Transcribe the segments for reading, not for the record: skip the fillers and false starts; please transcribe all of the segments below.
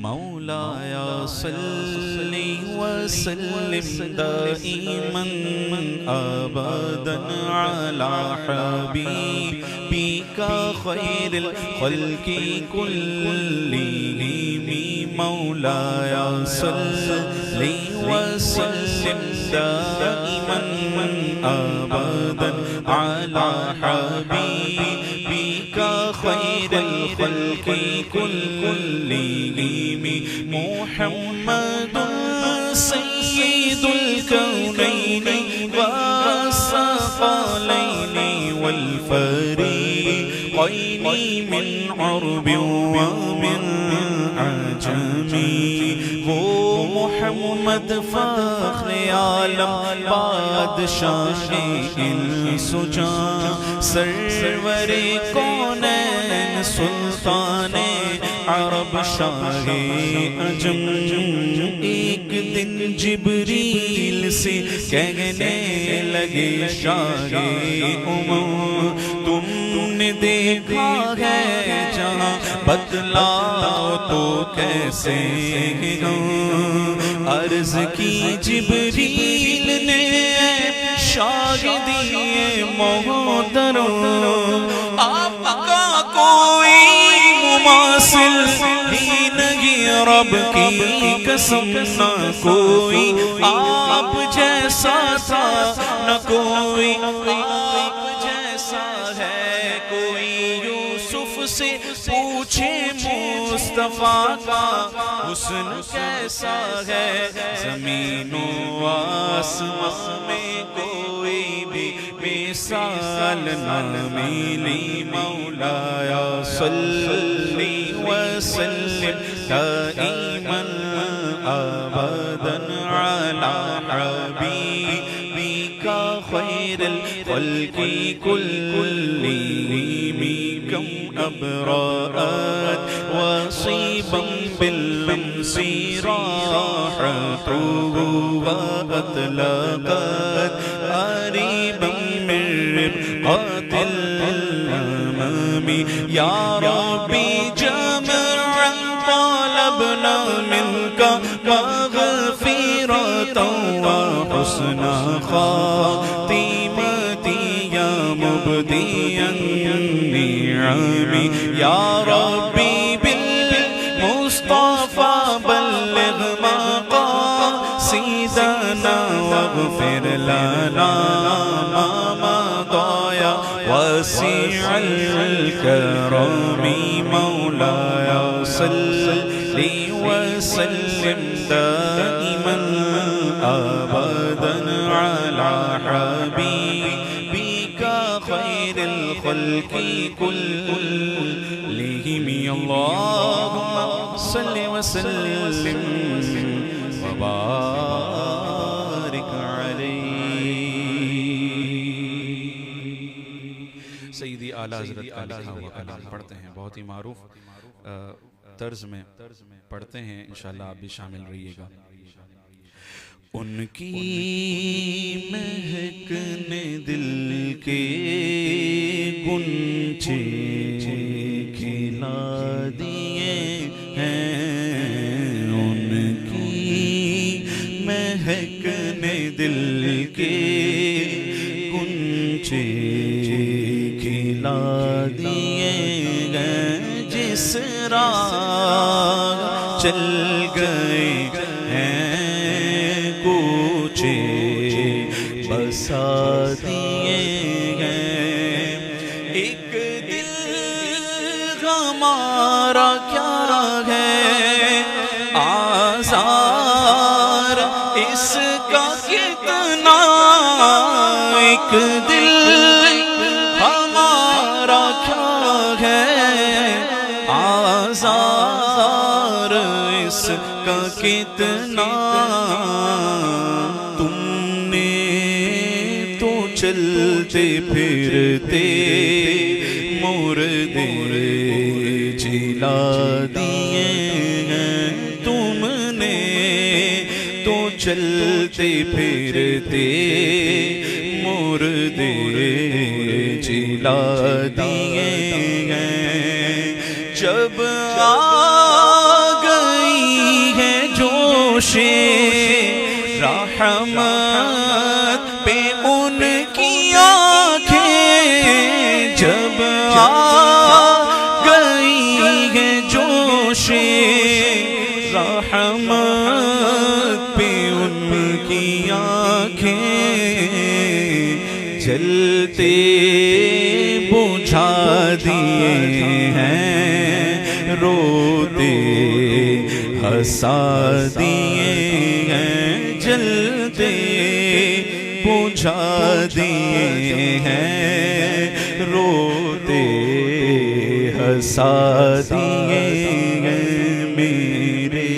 मौलाया सल्ली वसल्लिम दाइमन अबदन अला हबीबिका खैरिल खल्क़ि कुल्लिहिम। मौलाया सल्ली वसल्लिम दाइमन अबदन अला हबीबिका खैरिल खल्क़ि कुल्लिहिम। मुहम्मदुन सय्यिदुल कौनैनि वस्सक़लैनि वल फ़रीक़ैनि मिन अरबि व मिन अजमी। वो मोहम्मद फ़ख्र आलम बादशाहे इंसो जान सरवरे कौनैन सुल्ताने अरब शाहे अजम। एक दिन जिब्रील से कहने लगे शाहे उमम, तुमने देखा है जहाँ बतलाओ तो कैसे हो। अर्ज की जिब्रील ने शाहिदिए मोहतरम, आपका कोई मुमासिल ही नहीं रब की कसम। न कोई आप जैसा सा न कोई आप जैसा है कोई। यूसुफ से पूछे मुस्तफा का हुस्न कैसा है। ज़मीनो आसमां में कोई भी मिसाल न मिली। मौलाया सल्ली वसल्लिम दाइमन अबदन अला हबीबिका खैरिल खल्क़ि कुल्लिहिम। कम अबरात वसीबम बिल्लम्सी राहतुहु व अतलक़त अरीबम मिन रिबक़तिल अममी। या रब्बी जमअन तलबना मिनका मग़फ़िरतन व हुस्ना ख़ातिमती या मुबदियन निअमी। या रब्बी बिल मुस्तफ़ा बल्लिग़ मक़ासिदना वग़फ़िर लना मा मज़ा वसीअल करमी। मौलाया सल्ली वसल्लिम दाइमन अबदन अला हबीबिका खैरिल खल्क़ि कुल्लिहिम। अल्लाहुम्मा सल्लि वसल्लिम व बारिक अलैहि। सय्यदी आला हज़रत का लिखा हुआ कलाम पढ़ते हैं, बहुत ही मारूफ तर्ज में पढ़ते हैं, इंशाअल्लाह आप भी शामिल रहिएगा। उनकी महकने दिल के गुंचे खिला दिए हैं। उनकी महकने दिल के गुंचे खिला दिए हैं। जिस राह चल गए हैं कूचे बसा दिए हैं। एक दिल हमारा क्या है आज़ार इसका कितना। एक दिल हमारा क्या है आज़ार इसका कितना। तुमने तो चलते फिरते मुर्दे जिला दिए हैं। तुमने तो चलते फिरते मुर्दे जिला दिए हैं। जब आ गई जोशे रहमत पे उनकी आँखें जब आ गई है जोशे रहमत पे उनकी आँखें जलते बुझा दिए हैं, रोते हंसा दिए हैं, जलते बुझा दिए हैं, रोते हंसा दिए हैं। मेरे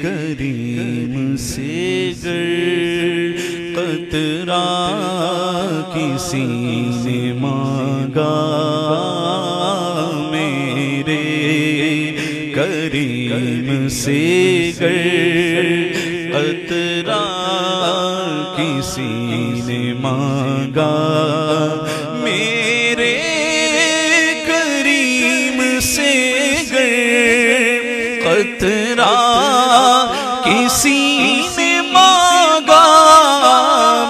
करीम से गर कतरा किसी ने मांगा, मेरे करीम से गर कतरा किसी ने मांगा, मेरे करीम से गर कतरा किसी ने मांगा,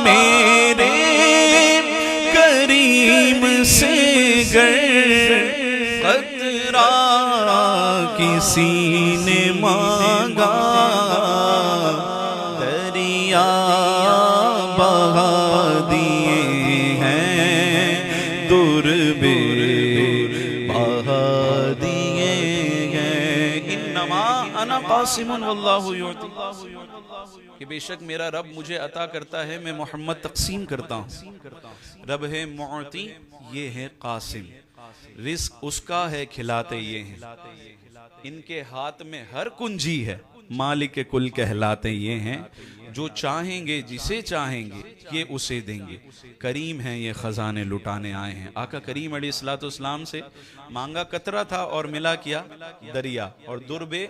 मेरे करीम से गर कतरा किसी ने मांगा, दरिया बहा दिए हैं, दुर्बे बहा दिए हैं। इन्नमा अना कासिमुन वल्लाहु युती, कि बेशक मेरा रब मुझे अता करता है, मैं मोहम्मद तकसीम करता हूँ। रब है मुअती, ये है कासिम, रिस्क उसका है, खिलाते ये हैं। इनके हाथ में हर कुंजी है, मालिक कुल कहलाते ये हैं। जो चाहेंगे जिसे चाहेंगे ये उसे देंगे। करीम हैं ये खजाने लुटाने आए हैं। आका करीम अलैहिस्सलाम से मांगा कतरा था और मिला किया दरिया। और दुर्बे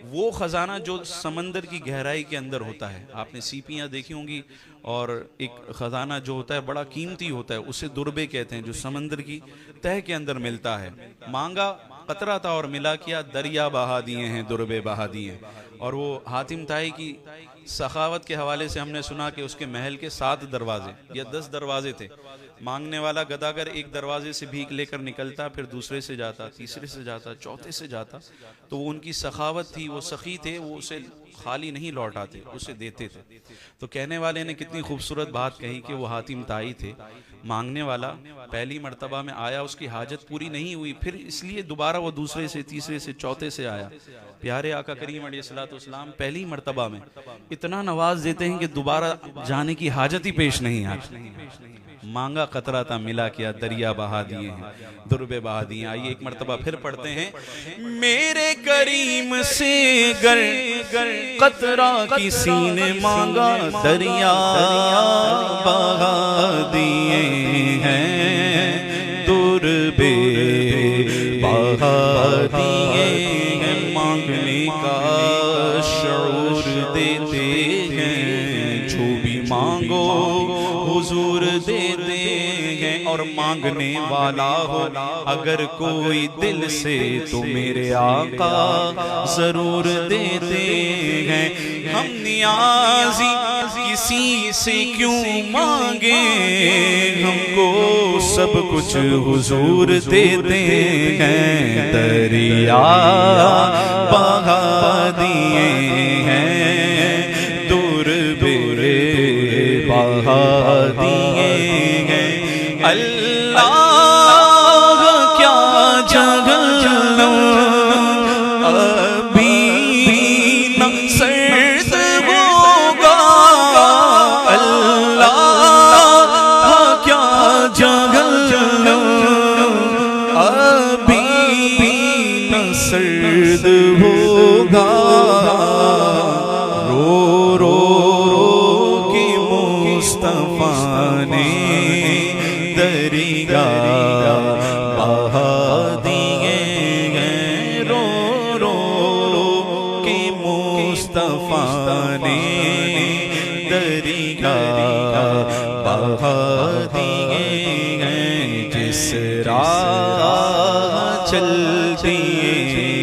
वो खजाना जो समंदर की गहराई के अंदर होता है। आपने सीपियाँ देखी होंगी, और एक खजाना जो होता है बड़ा कीमती होता है, उसे दुर्बे कहते हैं, जो समंदर की तह के अंदर मिलता है। मांगा कतरा था और मिला किया, दरिया बहा दिए हैं, दुर्बे बहा दिए। और वो हातिम ताई की सखावत के हवाले से हमने सुना कि उसके महल के 7 दरवाजे या 10 दरवाजे थे। मांगने वाला गदागर एक दरवाजे से भीख लेकर निकलता, फिर दूसरे से जाता, तीसरे से जाता, चौथे से जाता। तो वो उनकी सखावत थी, वो सखी थे, वो उसे खाली नहीं लौटाते, उसे देते थे। तो कहने वाले ने कितनी खूबसूरत बात कही कि वो हातिम ताई थे। मांगने वाला पहली मर्तबा में आया, उसकी हाजत पूरी नहीं हुई, फिर इसलिए दोबारा वो दूसरे से, तीसरे से, चौथे से आया। प्यारे आका करीम अलैहिस्सलाम पहली मर्तबा में इतना नवाज देते हैं कि दोबारा जाने की हाजत ही पेश नहीं आती। मांगा कतरा था, मिला किया, दरिया बहा दिए हैं, दुर्बे बहा दिए। आइए एक मर्तबा फिर पढ़ते हैं। मेरे करीम से गर कतरा किसी ने मांगा, दरिया बहा दिए हैं, दुर्बे बहा दिए हैं। मांगने का शऊर देते हैं, जो भी मांगो हुजूर देते हैं। और मांगने वाला हो अगर कोई दिल से, तो मेरे आका जरूर देते हैं। हम नियाज़ी किसी से क्यों मांगे, हमको सब कुछ हुजूर देते हैं। दरिया बहा दिए हैं, दुर्बे बहा दिए हैं। अल्लाह क्या जगह अभी न सर्द होगा, अल्लाह क्या जगह अभी न सर्द होगा। रो रो के मुस्तफा ने दरिया बहा दिए हैं। रो रो के मुस्तफा ने दरिया बहा दिए हैं। जिस राह चल दिए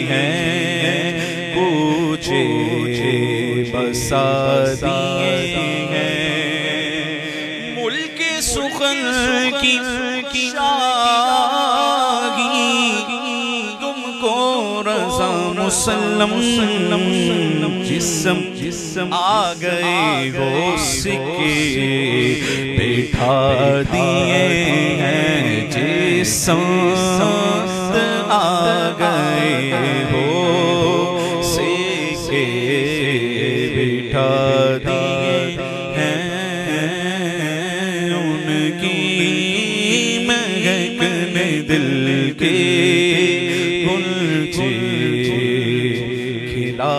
हैं, पूछे बसा दिए हैं। मुल्क सुखन की शाही तुमको रज़ा मुसल्लम जिस्म आ गए हो सिक्के बैठा दिए हैं। जिस्म आ गए हो सिक्के बैठा दिए हैं। उनकी महक ने दिल के गुलचे खिला